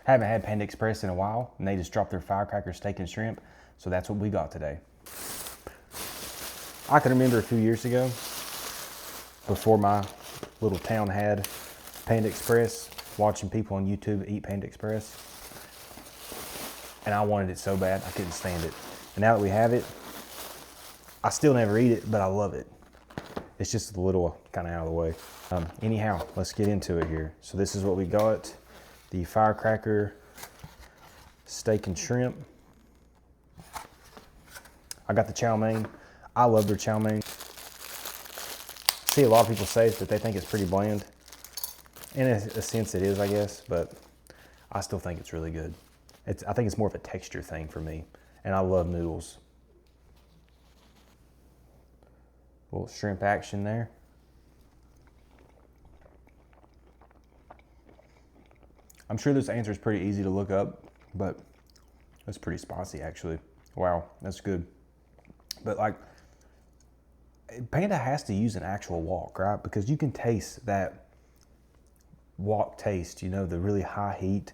Haven't had Panda Express in a while, and they just dropped their Firecracker steak and shrimp, so that's what we got today. I can remember a few years ago, before my little town had Panda Express, watching people on YouTube eat Panda Express, and I wanted it so bad, I couldn't stand it. And now that we have it, I still never eat it, but I love it. It's just a little kind of out of the way. Anyhow, let's get into it here. So this is what we got. The Firecracker steak and shrimp. I got the chow mein. I love their chow mein. I see a lot of people say that they think it's pretty bland. In a sense it is, I guess, but I still think it's really good. I think it's more of a texture thing for me, and I love noodles. A little shrimp action there. I'm sure this answer is pretty easy to look up, but it's pretty spicy actually. Wow, that's good. But like, Panda has to use an actual wok, right? Because you can taste that wok taste, you know, the really high heat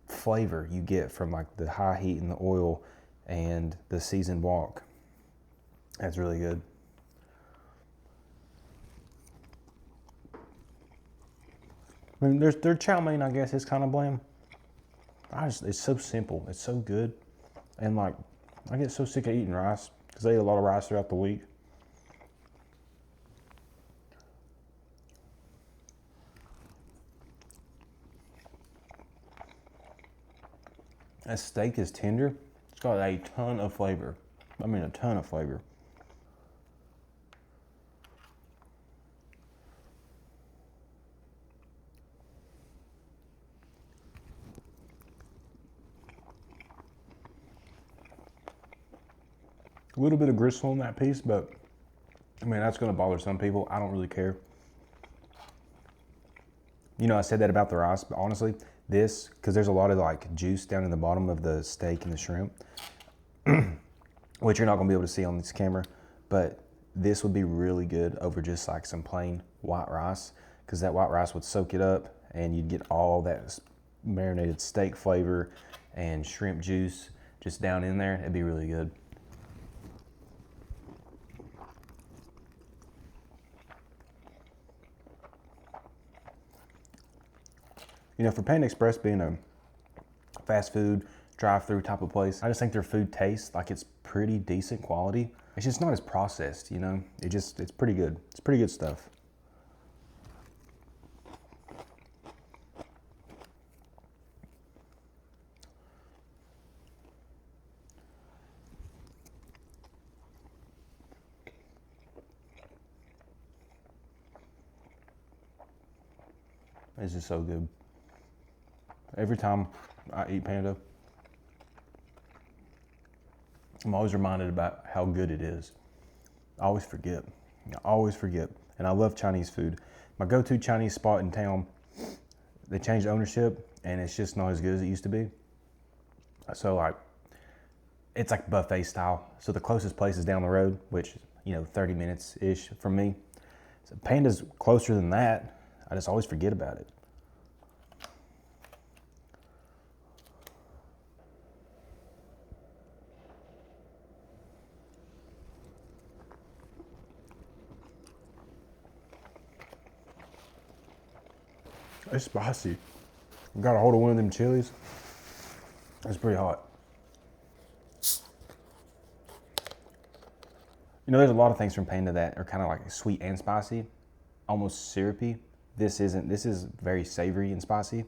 flavor you get from like the high heat in the oil and the seasoned wok. That's really good. I mean, their chow mein, I guess, is kind of bland. It's so simple. It's so good. And like, I get so sick of eating rice because I eat a lot of rice throughout the week. That steak is tender. It's got a ton of flavor. I mean, a ton of flavor. A little bit of gristle on that piece, but I mean, that's gonna bother some people. I don't really care. You know, I said that about the rice, but honestly, this, because there's a lot of like juice down in the bottom of the steak and the shrimp, which you're not gonna be able to see on this camera, but this would be really good over just like some plain white rice, because that white rice would soak it up and you'd get all that marinated steak flavor and shrimp juice just down in there. It'd be really good. You know, for Panda Express being a fast food drive-through type of place, I just think their food tastes like it's pretty decent quality. It's just not as processed, you know? It's pretty good. It's pretty good stuff. This is so good. Every time I eat Panda, I'm always reminded about how good it is. I always forget. And I love Chinese food. My go-to Chinese spot in town, they changed ownership and it's just not as good as it used to be. So like, it's like buffet style. So the closest place is down the road, which, you know, 30 minutes-ish from me. So Panda's closer than that. I just always forget about it. It's spicy. Got a hold of one of them chilies. It's pretty hot. You know, there's a lot of things from Panda that are kind of like sweet and spicy, almost syrupy. This isn't. This is very savory and spicy.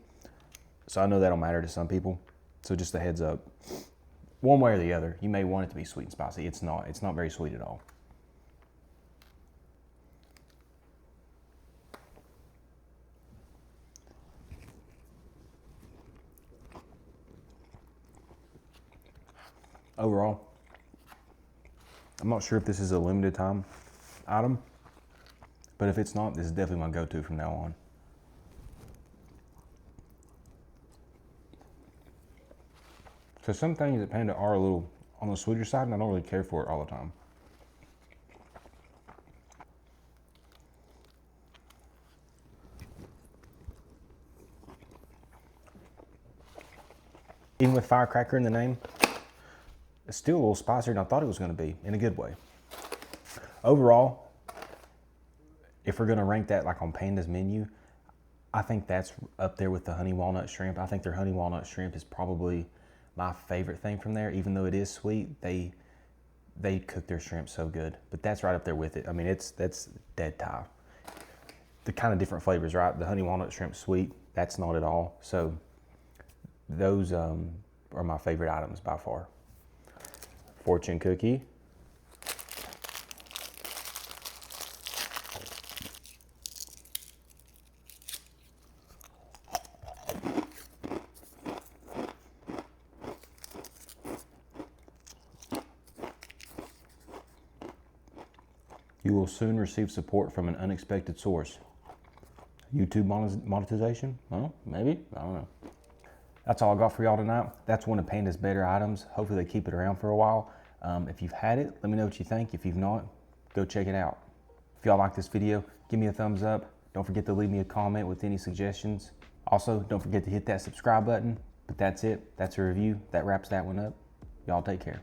So I know that'll matter to some people. So just a heads up. One way or the other, you may want it to be sweet and spicy. It's not. It's not very sweet at all. Overall, I'm not sure if this is a limited time item, but if it's not, this is definitely my go-to from now on. Because some things at Panda are a little on the sweeter side, and I don't really care for it all the time. Even with Firecracker in the name, it's still a little spicier than I thought it was going to be, in a good way. Overall, if we're going to rank that like on Panda's menu, I think that's up there with the honey walnut shrimp. I think their honey walnut shrimp is probably my favorite thing from there. Even though it is sweet, they cook their shrimp so good. But that's right up there with it. I mean, that's dead tie. The kind of different flavors, right? The honey walnut shrimp sweet, that's not at all. So those are my favorite items by far. Fortune cookie. You will soon receive support from an unexpected source. YouTube monetization? Well, maybe, I don't know. That's all I got for y'all tonight. That's one of Panda's better items. Hopefully they keep it around for a while. If you've had it, let me know what you think. If you've not, go check it out. If y'all like this video, give me a thumbs up. Don't forget to leave me a comment with any suggestions. Also, don't forget to hit that subscribe button. But that's it. That's a review. That wraps that one up. Y'all take care.